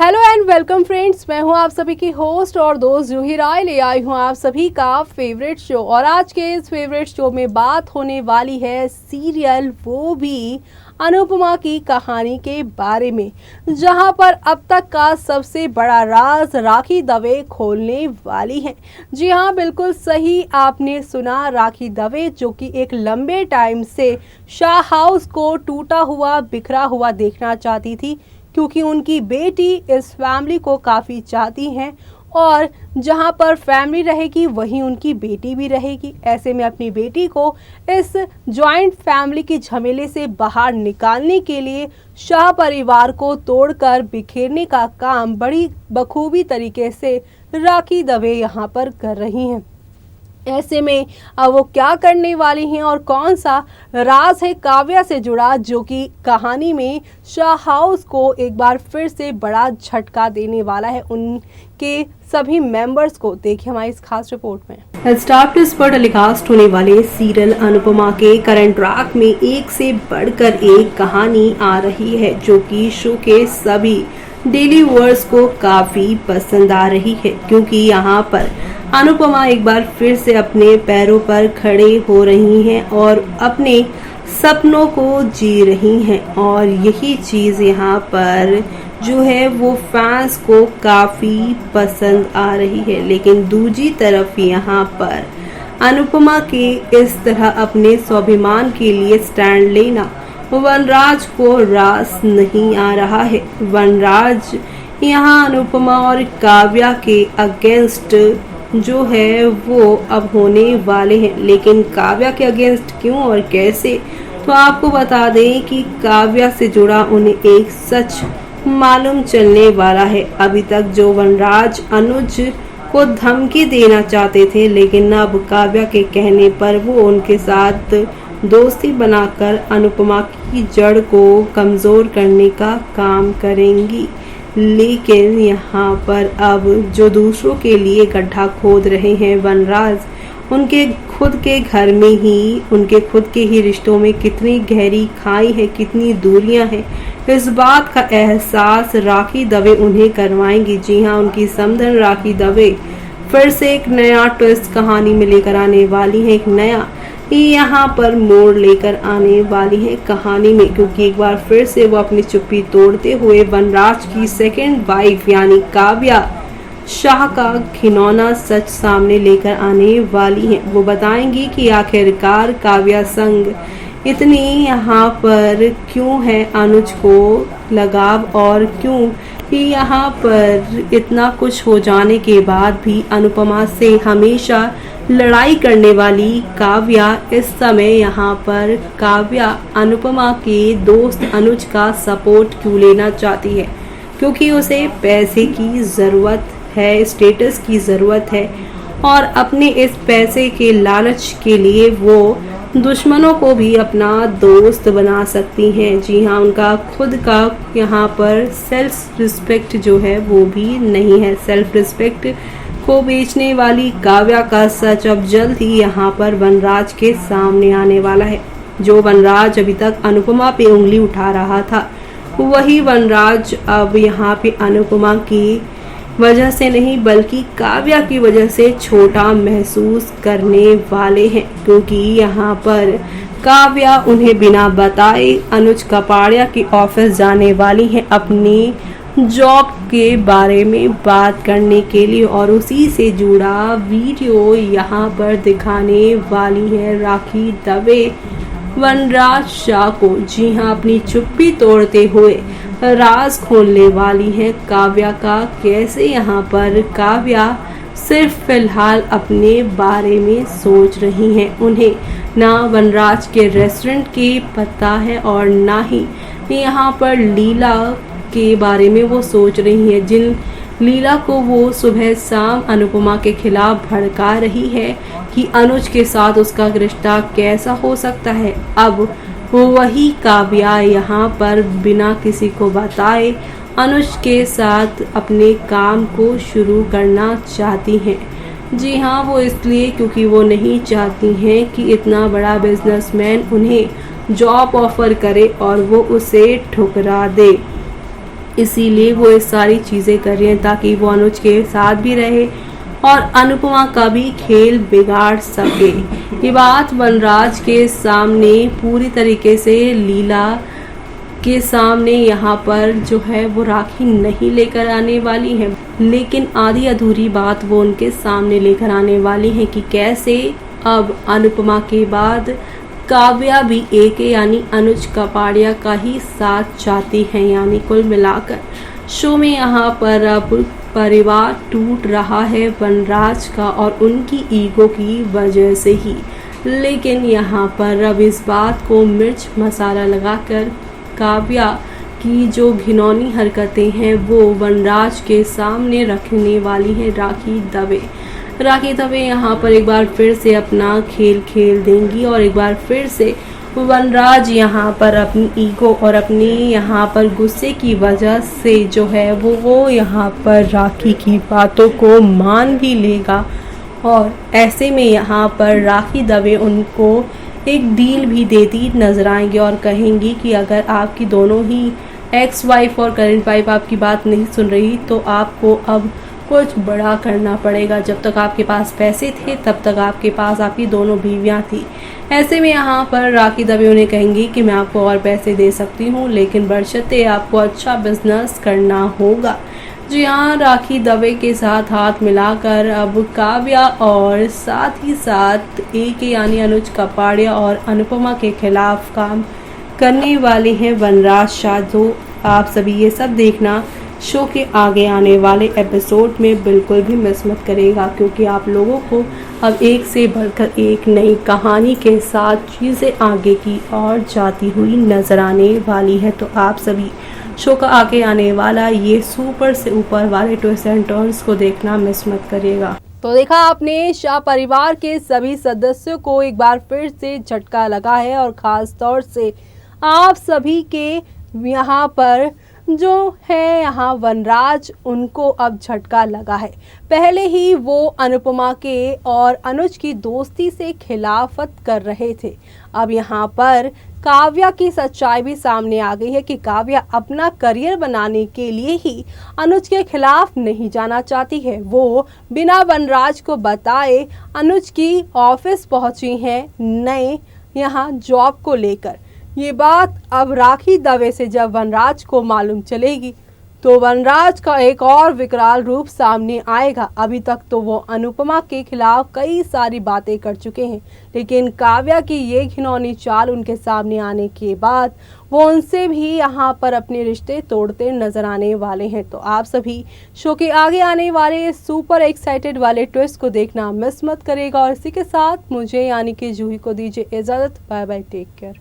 Hello and welcome friends, मैं हूं आप सभी की होस्ट और दोस्त जूही राय। ले आई हूं आप सभी का फेवरेट शो और आज के इस फेवरेट शो में बात होने वाली है सीरियल, वो भी अनुपमा की कहानी के बारे में, जहां पर अब तक का सबसे बड़ा राज राखी दवे खोलने वाली हैं। जी हां, बिल्कुल सही आपने सुना, राखी दवे जो कि एक लंबे टाइम से शाह हाउस को टूटा हुआ बिखरा हुआ देखना चाहती थी, क्योंकि उनकी बेटी इस फैमिली को काफ़ी चाहती हैं और जहां पर फैमिली रहेगी वहीं उनकी बेटी भी रहेगी। ऐसे में अपनी बेटी को इस जॉइंट फैमिली के झमेले से बाहर निकालने के लिए शाह परिवार को तोड़कर बिखेरने का काम बड़ी बखूबी तरीके से राखी दवे यहां पर कर रही हैं। ऐसे में अब वो क्या करने वाली हैं और कौन सा राज है काव्या से जुड़ा, जो कि कहानी में शाह हाउस को एक बार फिर से बड़ा झटका देने वाला है उनके सभी मेंबर्स को। देखिए हमारी इस खास रिपोर्ट में। स्टार प्लस पर टेलीकास्ट होने वाले सीरियल अनुपमा के करंट ट्रैक में एक से बढ़कर एक कहानी आ रही है, जो कि शो के सभी डेली व्यूअर्स को काफी पसंद आ रही है, क्योंकि यहाँ पर अनुपमा एक बार फिर से अपने पैरों पर खड़े हो रही हैं और अपने सपनों को जी रही हैं। और यही चीज़ यहाँ पर जो है वो फैंस को काफ़ी पसंद आ रही है। लेकिन दूसरी तरफ यहाँ पर अनुपमा के इस तरह अपने स्वाभिमान के लिए स्टैंड लेना वनराज को रास नहीं आ रहा है। वनराज यहाँ अनुपमा और काव्या के अगेंस्ट जो है वो अब होने वाले हैं। लेकिन काव्या के अगेंस्ट क्यों और कैसे, तो आपको बता दें कि काव्या से जुड़ा उन्हें एक सच मालूम चलने वाला है। अभी तक जो वनराज अनुज को धमकी देना चाहते थे, लेकिन अब काव्या के कहने पर वो उनके साथ दोस्ती बनाकर अनुपमा की जड़ को कमजोर करने का काम करेंगी। लेकिन यहाँ पर अब जो दूसरों के लिए गड्ढा खोद रहे हैं वनराज, उनके खुद के घर में ही, उनके खुद के ही रिश्तों में कितनी गहरी खाई है, कितनी दूरियां हैं, इस बात का एहसास राखी दवे उन्हें करवाएंगी। जी हाँ, उनकी समधन राखी दवे फिर से एक नया ट्विस्ट कहानी में लेकर आने वाली है, एक नया यहाँ पर मोड़ लेकर आने वाली है कहानी में, क्योंकि एक बार फिर से वो अपनी चुप्पी तोड़ते हुए वनराज की सेकंड वाइफ यानी काव्या शाह का घिनौना सच सामने लेकर आने वाली है। वो बताएंगी कि आखिरकार काव्या संग इतनी यहाँ पर क्यों है अनुज को लगाव, और क्यों कि यहाँ पर इतना कुछ हो जाने के बाद भी अनुपमा से हमेशा लड़ाई करने वाली काव्या इस समय यहाँ पर काव्या अनुपमा के दोस्त अनुज का सपोर्ट क्यों लेना चाहती है, क्योंकि उसे पैसे की ज़रूरत है, स्टेटस की ज़रूरत है, और अपने इस पैसे के लालच के लिए वो दुश्मनों को भी अपना दोस्त बना सकती हैं। जी हाँ, उनका खुद का यहाँ पर सेल्फ रिस्पेक्ट जो है वो भी नहीं है। सेल्फ रिस्पेक्ट को बेचने वाली काव्या का सच अब जल्द ही यहाँ पर वनराज के सामने आने वाला है। जो वनराज अभी तक अनुपमा पे उंगली उठा रहा था, वही वनराज अब यहाँ पे अनुपमा की वजह से नहीं बल्कि काव्या की वजह से छोटा महसूस करने वाले हैं, क्योंकि यहाँ पर काव्या उन्हें बिना बताए अनुज कपाड़िया की ऑफिस जाने वाली है अपनी जॉब के बारे में बात करने के लिए, और उसी से जुड़ा वीडियो यहाँ पर दिखाने वाली है राखी दवे वनराज शाह को। जी हाँ, अपनी चुप्पी तोड़ते हुए राज खोलने वाली है काव्या का। कैसे यहाँ पर काव्या सिर्फ फिलहाल अपने बारे में सोच रही हैं, उन्हें ना वनराज के रेस्टोरेंट की पता है और ना ही यहाँ पर लीला के बारे में वो सोच रही है, जिन लीला को वो सुबह शाम अनुपमा के खिलाफ भड़का रही है कि अनुज के साथ उसका रिश्ता कैसा हो सकता है। अब वही काव्या यहाँ पर बिना किसी को बताए अनुज के साथ अपने काम को शुरू करना चाहती हैं। जी हाँ, वो इसलिए क्योंकि वो नहीं चाहती हैं कि इतना बड़ा बिजनेसमैन उन्हें जॉब ऑफर करे और वो उसे ठुकरा दे। इसीलिए वो ये सारी चीज़ें कर रही हैं ताकि वो अनुज के साथ भी रहे और अनुपमा का भी खेल बिगाड़ सके। ये बात वनराज के सामने पूरी तरीके से लीला के सामने यहाँ पर जो है वो राखी नहीं लेकर आने वाली है, लेकिन आधी अधूरी बात वो उनके सामने लेकर आने वाली है कि कैसे अब अनुपमा के बाद काव्या भी एक यानी अनुज कपाड़िया का ही साथ चाहती है। यानी कुल मिलाकर शो में यहाँ पर अब परिवार टूट रहा है वनराज का और उनकी ईगो की वजह से ही। लेकिन यहाँ पर अब इस बात को मिर्च मसाला लगाकर काव्या की जो घिनौनी हरकतें हैं वो वनराज के सामने रखने वाली है राखी दवे यहाँ पर एक बार फिर से अपना खेल खेल देंगी और एक बार फिर से वनराज यहाँ पर अपनी ईगो और अपनी यहाँ पर गुस्से की वजह से जो है वो यहाँ पर राखी की बातों को मान भी लेगा और ऐसे में यहाँ पर राखी दवे उनको एक डील भी देती नजर आएंगे और कहेंगी कि अगर आपकी दोनों ही एक्स वाइफ और करंट वाइफ आपकी बात नहीं सुन रही तो आपको अब कुछ बड़ा करना पड़ेगा। जब तक आपके पास पैसे थे तब तक आपके पास आपकी दोनों बीवियां थी। ऐसे में यहाँ पर राखी दवे उन्हें कहेंगी कि मैं आपको और पैसे दे सकती हूँ, लेकिन बशर्ते आपको अच्छा बिजनेस करना होगा। जी हाँ, राखी दवे के साथ हाथ मिलाकर अब काव्या और साथ ही साथ एक यानी अनुज कपाड़िया और अनुपमा के खिलाफ काम करने वाले हैं वनराज शाह। तो आप सभी ये सब देखना शो के आगे आने वाले एपिसोड में बिल्कुल भी मिस मत करेगा, क्योंकि आप लोगों को अब एक से बढ़कर एक नई कहानी के साथ चीज़ें आगे की और जाती हुई नजर आने वाली है। तो आप सभी शो का आगे आने वाला ये सुपर से ऊपर वाले ट्विस्ट एंड टर्न्स को देखना मिस मत करिएगा। तो देखा आपने, शाह परिवार के सभी सदस्यों को एक बार फिर से झटका लगा है और ख़ास तौर से आप सभी के यहाँ पर जो है यहाँ वनराज उनको अब झटका लगा है। पहले ही वो अनुपमा के और अनुज की दोस्ती से खिलाफत कर रहे थे। अब यहाँ पर काव्या की सच्चाई भी सामने आ गई है कि काव्या अपना करियर बनाने के लिए ही अनुज के खिलाफ नहीं जाना चाहती है। वो बिना वनराज को बताए अनुज की ऑफिस पहुंची हैं नए यहाँ जॉब को लेकर। ये बात अब राखी दवे से जब वनराज को मालूम चलेगी तो वनराज का एक और विकराल रूप सामने आएगा। अभी तक तो वो अनुपमा के खिलाफ कई सारी बातें कर चुके हैं, लेकिन काव्या की ये घिनौनी चाल उनके सामने आने के बाद वो उनसे भी यहाँ पर अपने रिश्ते तोड़ते नजर आने वाले हैं। तो आप सभी शो के आगे आने वाले सुपर एक्साइटेड वाले ट्विस्ट को देखना मिस मत करेगा। और इसी के साथ मुझे यानी कि जूही को दीजिए इजाज़त। Bye bye, take care.